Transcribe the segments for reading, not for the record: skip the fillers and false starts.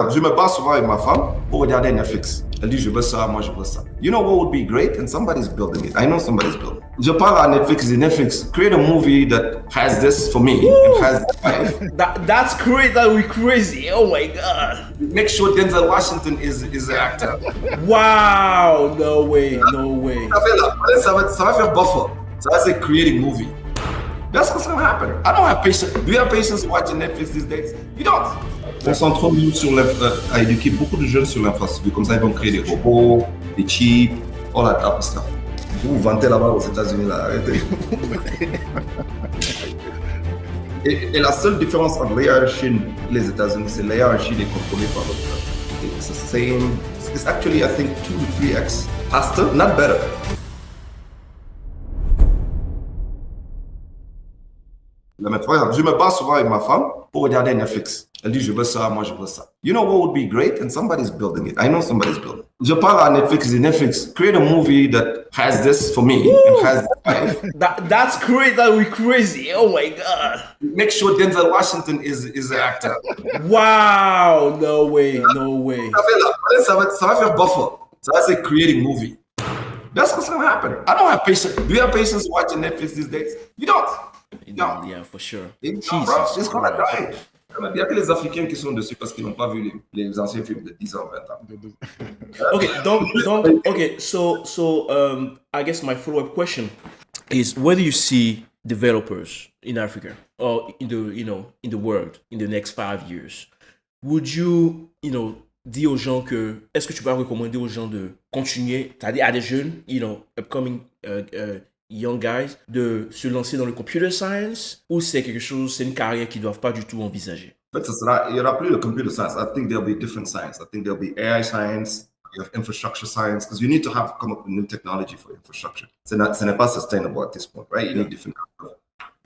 je me bats souvent avec ma femme pour regarder Netflix. Elle dit, je veux ça, moi je veux ça. You know what would be great? And somebody's building it. I know somebody's building it. Je parle à Netflix, je dis, Netflix, create a movie that has this for me. And has this That's crazy. That would be crazy. Oh my God. Make sure Denzel Washington is an actor. Wow. No way. No way. Ça va faire buffer. Ça va faire creating movie. That's what's gonna happen. I don't have patience. Do you have patience watching Netflix these days? You don't. Concentrons-nous à éduquer beaucoup de jeunes sur l'infrastructure. Comme ça, ils vont créer des robots, des chips, all that type of stuff. Vous vous vantez là-bas aux États-Unis, là, arrêtez. et la seule différence entre l'AI en Chine et les États-Unis, c'est l'AI en Chine est contrôlée par le gouvernement. It's the same. It's actually, I think, 2 to 3x faster, not better. La méthode, regarde, je me bats souvent avec ma femme pour regarder Netflix. Elle dit, je veux ça, moi je veux ça. You know what would be great? And somebody's building it. I know somebody's building it. Je parle à Netflix, je dis, Netflix, create a movie that has this for me. And has That's crazy. That would be crazy. Oh my God. Make sure Denzel Washington is an actor. Wow. No way. No way. Ça va faire buffer. Ça va faire creating movie. That's what's going to happen. I don't have patience. Do you have patience watching Netflix these days? You don't. No. Yeah, for sure. It's gonna die. Il y a que les Africains qui sont dessus parce qu'ils n'ont pas vu les anciens films de 10 ans, 20 ans. Okay, so I guess my follow-up question is, where do you see developers in Africa or in the world in the next 5 years? Would you, dire aux gens est-ce que tu vas recommander aux gens de continuer, c'est-à-dire à des jeunes, upcoming young guys, de se lancer dans le computer science, ou c'est une carrière qu'ils ne doivent pas du tout envisager? En fait, il n'y aura plus le computer science. I think there'll be different science. I think there'll be AI science, you have infrastructure science, because you need to come up with new technology for infrastructure. Ce n'est pas sustainable at this point, right? You need different.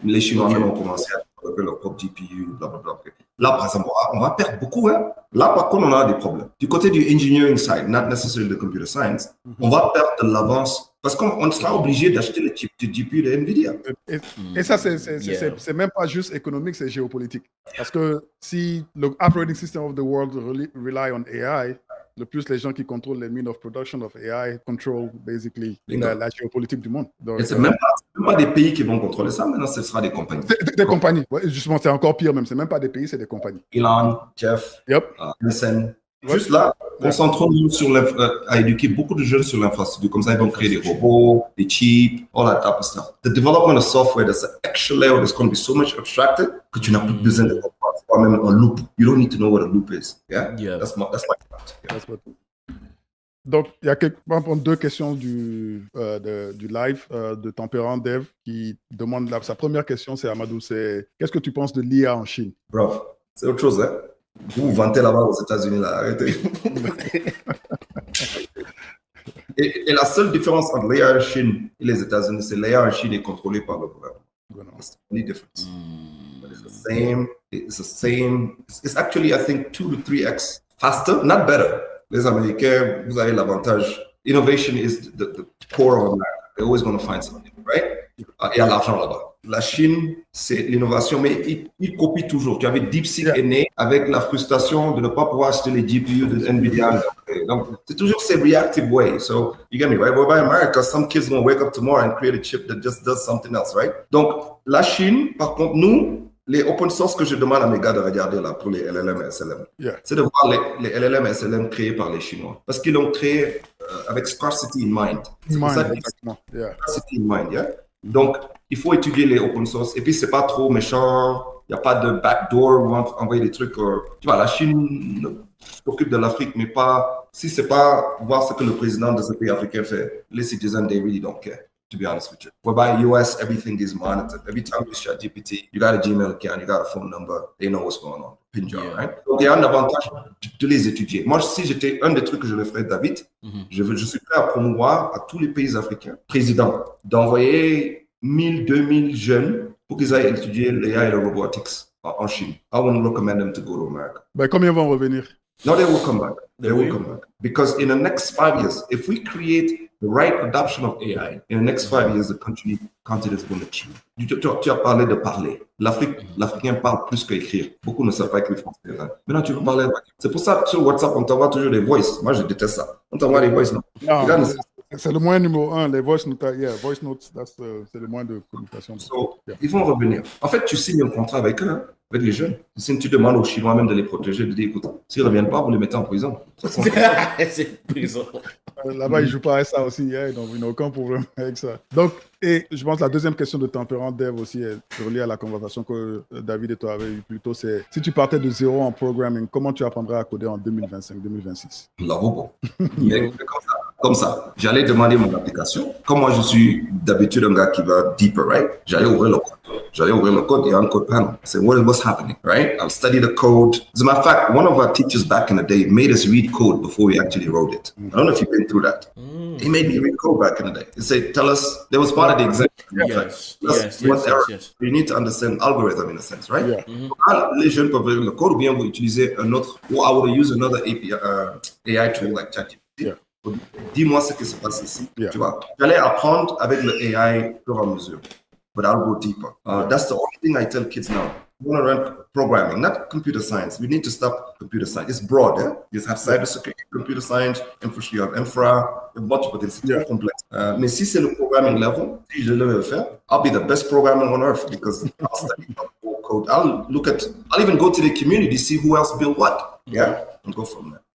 Les Chinois même ont commencé à développer leur propre GPU, blablabla. Là, par exemple, on va perdre beaucoup. Hein? Là, par contre, on a des problèmes. Du côté du engineering side, not necessarily the computer science, on va perdre de l'avance parce qu'on sera obligé d'acheter les chips de GPU de NVIDIA. Et ça, c'est même pas juste économique, c'est géopolitique. Parce que si le operating system of the world rely on AI, le plus les gens qui contrôlent les means of production of AI control basically la géopolitique du monde. Donc, et c'est même pas des pays qui vont contrôler ça, maintenant ce sera des compagnies. Des compagnies, ouais, justement, c'est encore pire même, c'est même pas des pays, c'est des compagnies. Elon, Jeff, Tencent. Juste là, concentrons-nous à éduquer beaucoup de jeunes sur l'infrastructure. Comme ça, ils vont créer des robots, des chips, all that type of stuff. The development of software, there's an extra layer that's going to be so much abstracted que tu n'as plus besoin de comprendre. C'est pas même un loop. You don't need to know what a loop is. Yeah? That's my point. Yeah. Donc, il y a deux questions du live de Tempérant Dev qui demande sa première question, c'est Amadou, c'est qu'est-ce que tu penses de l'IA en Chine? Bro, c'est autre chose, hein? Vous vous vantez là-bas aux États-Unis, là, arrêtez. et la seule différence entre l'AI en Chine et les États-Unis, c'est l'AI en Chine est contrôlée par le gouvernement. That's the only difference. But it's the same. It's actually, I think, 2 to 3x faster, not better. Les Américains, vous avez l'avantage. Innovation is the core of America. They're always going to find something, right? Il y a l'argent là-bas. La Chine, c'est l'innovation, mais ils copient toujours. Tu avais DeepSeek est né avec la frustration de ne pas pouvoir acheter les GPU de NVIDIA. Donc, c'est toujours ces reactive way. So, you get me, right? Whereby America, some kids will wake up tomorrow and create a chip that just does something else, right? Donc, la Chine, par contre, nous, les open source que je demande à mes gars de regarder là pour les LLM et SLM, c'est de voir les LLM et SLM créés par les Chinois. Parce qu'ils l'ont créé avec scarcity in mind. Exactement. Scarcity in mind, yeah? Donc, il faut étudier les open source. Et puis, c'est pas trop méchant. Il n'y a pas de backdoor où on envoyer des trucs. Tu vois, la Chine s'occupe de l'Afrique, mais pas... Si c'est pas voir ce que le président de ce pays africain fait, les citizens, they really don't care, to be honest with you. Whereby US, everything is monitored. Every time you use ChatGPT, you got a Gmail account, you got a phone number, they know what's going on. Pin job, right? Donc, il y a un avantage de les étudier. Moi, si j'étais un des trucs que je le ferais, David, je suis prêt à promouvoir à tous les pays africains, présidents, d'envoyer 1000, 2000 jeunes pour qu'ils aillent étudier l'AI et la robotics en Chine. I wouldn't recommend them to go to America. Ben, combien vont revenir? No, they will come back. They will come back. Because in the next 5 years, if we create the right adoption of AI, in the next 5 years, the continent is going to change. Tu as parlé de parler. L'Africain parle plus qu'écrire. Beaucoup ne savent pas écrire français. Maintenant, tu veux parler. C'est pour ça que sur WhatsApp, on t'envoie toujours des voices. Moi, je déteste ça. On t'envoie des voices. Non, c'est le moyen numéro 1. Les voice notes, voice notes, c'est le moyen de communication. Ils vont revenir. En fait, tu signes un contrat avec eux, avec les jeunes. Si tu demandes aux Chinois même de les protéger, de dire, écoute, s'ils ne reviennent pas, vous les mettez en prison. C'est prison. Là-bas, ils ne jouent pas à ça aussi, donc ils n'ont aucun problème avec ça. Donc, et je pense que la deuxième question de tempérament, Dev, aussi est reliée à la conversation que David et toi avez eue plus tôt, c'est si tu partais de zéro en programming, comment tu apprendrais à coder en 2025-2026? La robot. Comme ça. J'allais demander mon application. Comme moi, je suis d'habitude un gars qui va deeper, right? J'allais ouvrir le code et un code panel. Say, what's happening, right? I'll study the code. As a matter of fact, one of our teachers back in the day made us read code before we actually wrote it. I don't know if you've been through that. He made me read code back in the day. He said, tell us, there was part of the exam. Yes. You need to understand algorithm in a sense, right? Yeah. Les jeunes peuvent lire le code ou bien vous utilisez un autre, or I would use another API, AI tool like ChatGPT. Yeah. Dis-moi ce qui se passe ici. Yeah. Tu vois, j'allais apprendre avec le AI au fur et à mesure. But I'll go deeper. That's the only thing I tell kids now. You want to learn programming, not computer science. We need to stop computer science. It's broad. You have cybersecurity, computer science, infrastructure, you have infra, a bunch of things. It's very complex. Mais si c'est le programming level, si je le faire, I'll be the best programmer on earth because I'll study the whole code. I'll even go to the community, see who else built what. Yeah, and go from there.